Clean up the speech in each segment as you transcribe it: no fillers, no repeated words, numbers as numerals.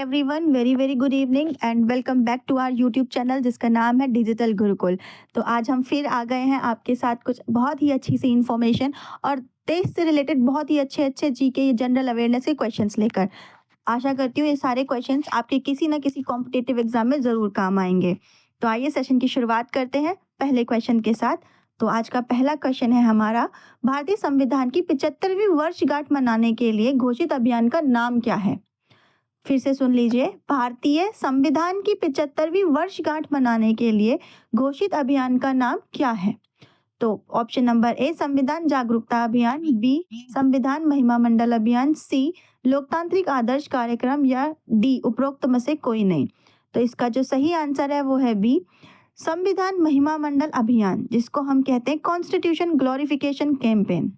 Everyone, very very good evening and welcome back to our YouTube channel जिसका नाम है digital Gurukul. तो आज हम फिर आ गए हैं आपके साथ कुछ बहुत ही अच्छी सी इन्फॉर्मेशन और देश से रिलेटेड बहुत ही अच्छे अच्छे जीके जनरल अवेयरनेस के क्वेश्चंस लेकर। आशा करती हूँ ये सारे क्वेश्चंस आपके किसी ना किसी कॉम्पिटिटिव एग्जाम में ज़रूर काम आएंगे। तो आइए सेशन की शुरुआत करते हैं पहले क्वेश्चन के साथ। तो आज का पहला क्वेश्चन है हमारा, भारतीय संविधान की 75वीं वर्षगांठ मनाने के लिए घोषित अभियान का नाम क्या है? फिर से सुन लीजिए, भारतीय संविधान की 75वीं वर्षगांठ मनाने के लिए घोषित अभियान का नाम क्या है? तो ऑप्शन नंबर ए संविधान जागरूकता अभियान, बी संविधान महिमा मंडल अभियान, सी लोकतांत्रिक आदर्श कार्यक्रम या डी उपरोक्त में से कोई नहीं। तो इसका जो सही आंसर है वो है बी संविधान महिमा मंडल अभियान, जिसको हम कहते हैं कॉन्स्टिट्यूशन ग्लोरिफिकेशन कैंपेन।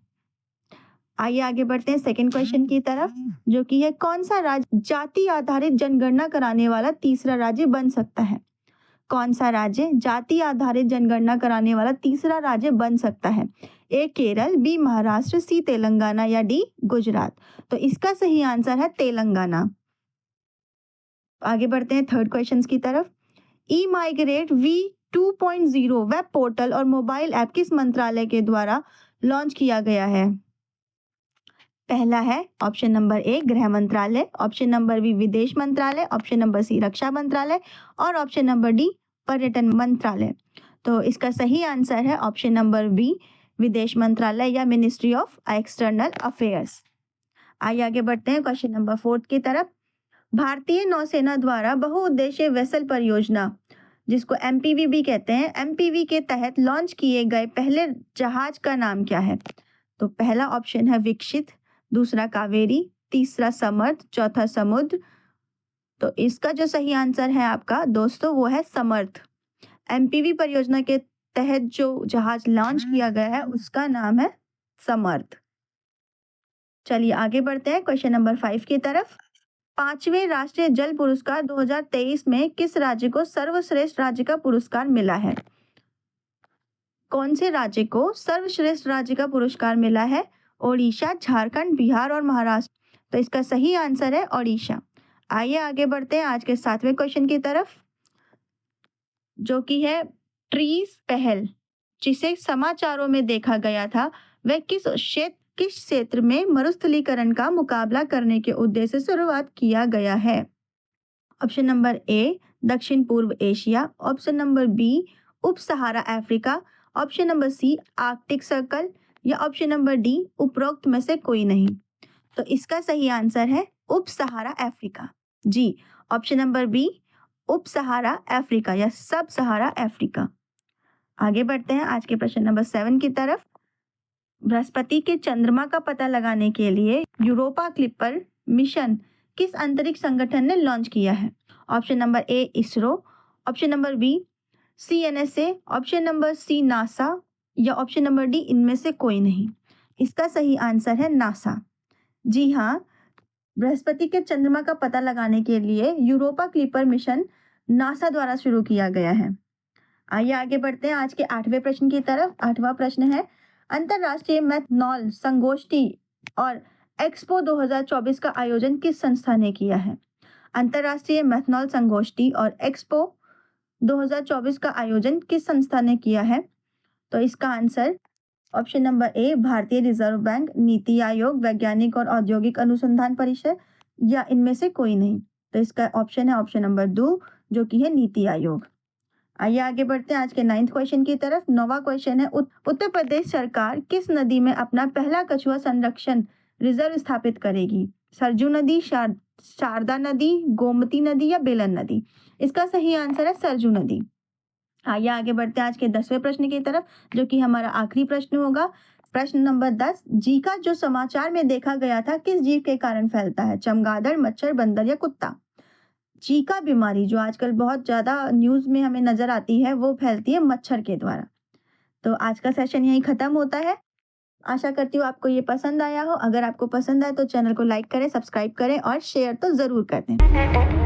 आइए आगे बढ़ते हैं सेकंड क्वेश्चन की तरफ, जो कि है कौन सा राज्य जाति आधारित जनगणना कराने वाला तीसरा राज्य बन सकता है? कौन सा राज्य जाति आधारित जनगणना कराने वाला तीसरा राज्य बन सकता है? ए केरल, बी महाराष्ट्र, सी तेलंगाना या डी गुजरात। तो इसका सही आंसर है तेलंगाना। आगे बढ़ते हैं थर्ड क्वेश्चन की तरफ। ई माइग्रेट वी 2.0 वेब पोर्टल और मोबाइल ऐप किस मंत्रालय के द्वारा लॉन्च किया गया है? पहला है ऑप्शन नंबर ए गृह मंत्रालय, ऑप्शन नंबर बी विदेश मंत्रालय, ऑप्शन नंबर सी रक्षा मंत्रालय और ऑप्शन नंबर डी पर्यटन मंत्रालय। तो इसका सही आंसर है ऑप्शन नंबर बी विदेश मंत्रालय या मिनिस्ट्री ऑफ एक्सटर्नल अफेयर्स। आइए आगे बढ़ते हैं क्वेश्चन नंबर 4 की तरफ। भारतीय नौसेना द्वारा बहुउद्देशीय वेसल परियोजना, जिसको एमपीवी भी कहते हैं, एमपीवी के तहत लॉन्च किए गए पहले जहाज का नाम क्या है? तो पहला ऑप्शन है विकसित, दूसरा कावेरी, तीसरा समर्थ, चौथा समुद्र। तो इसका जो सही आंसर है आपका दोस्तों वो है समर्थ। एमपीवी परियोजना के तहत जो जहाज लॉन्च किया गया है उसका नाम है समर्थ। चलिए आगे बढ़ते हैं क्वेश्चन नंबर 5 की तरफ। 5वें राष्ट्रीय जल पुरस्कार 2023 में किस राज्य को सर्वश्रेष्ठ राज्य का पुरस्कार मिला है? कौन से राज्य को सर्वश्रेष्ठ राज्य का पुरस्कार मिला है? ओडिशा, झारखंड, बिहार और महाराष्ट्र। तो इसका सही आंसर है ओडिशा। आइए आगे बढ़ते हैं आज के 7वें क्वेश्चन की तरफ, जो कि है ट्रीज पहल, जिसे समाचारों में देखा गया था, वह किस क्षेत्र में मरुस्थलीकरण का मुकाबला करने के उद्देश्य से शुरुआत किया गया है? ऑप्शन नंबर ए दक्षिण पूर्व एशिया, ऑप्शन नंबर बी उप Sahara Africa, option number C Arctic Circle या ऑप्शन नंबर डी उपरोक्त में से कोई नहीं। तो इसका सही आंसर है उप सहारा अफ्रीका। जी, ऑप्शन नंबर बी उप सहारा अफ्रीका या सब सहारा अफ्रीका। आगे बढ़ते हैं आज के प्रश्न नंबर 7 की तरफ। बृहस्पति के चंद्रमा का पता लगाने के लिए यूरोपा क्लिपर मिशन किस अंतरिक्ष संगठन ने लॉन्च किया है? Option number A ISRO, option number B CNSA, option number C NASA या ऑप्शन नंबर डी इनमें से कोई नहीं। इसका सही आंसर है नासा। जी हाँ, बृहस्पति के चंद्रमा का पता लगाने के लिए यूरोपा क्लिपर मिशन नासा द्वारा शुरू किया गया है। आइए आगे बढ़ते हैं आज के 8वें प्रश्न की तरफ। 8वां प्रश्न है, अंतरराष्ट्रीय मैथनॉल संगोष्ठी और एक्सपो 2024 का आयोजन किस संस्था ने किया है? अंतरराष्ट्रीय मैथनॉल संगोष्ठी और एक्सपो 2024 का आयोजन किस संस्था ने किया है? तो इसका आंसर ऑप्शन नंबर ए भारतीय रिजर्व बैंक, नीति आयोग, वैज्ञानिक और औद्योगिक अनुसंधान परिषद या इनमें से कोई नहीं। तो इसका ऑप्शन है ऑप्शन नंबर 2, जो कि है नीति आयोग। आइए आगे बढ़ते हैं आज के 9th क्वेश्चन की तरफ। 9वां क्वेश्चन है, उत्तर प्रदेश सरकार किस नदी में अपना पहला कछुआ संरक्षण रिजर्व स्थापित करेगी? सरजू नदी, शारदा नदी, गोमती नदी या बेलन नदी? इसका सही आंसर है सरजू नदी। आइए आगे बढ़ते हैं आज के 10वें प्रश्न की तरफ, जो कि हमारा आखिरी प्रश्न होगा। प्रश्न नंबर 10, जीका जो समाचार में देखा गया था किस जीव के कारण फैलता है? चमगादड़, मच्छर, बंदर या कुत्ता? जीका बीमारी जो आजकल बहुत ज्यादा न्यूज में हमें नजर आती है वो फैलती है मच्छर के द्वारा। तो आज का सेशन यहीं खत्म होता है। आशा करती हूँ आपको ये पसंद आया हो। अगर आपको पसंद आए तो चैनल को लाइक करें, सब्सक्राइब करें और शेयर तो जरूर कर दें।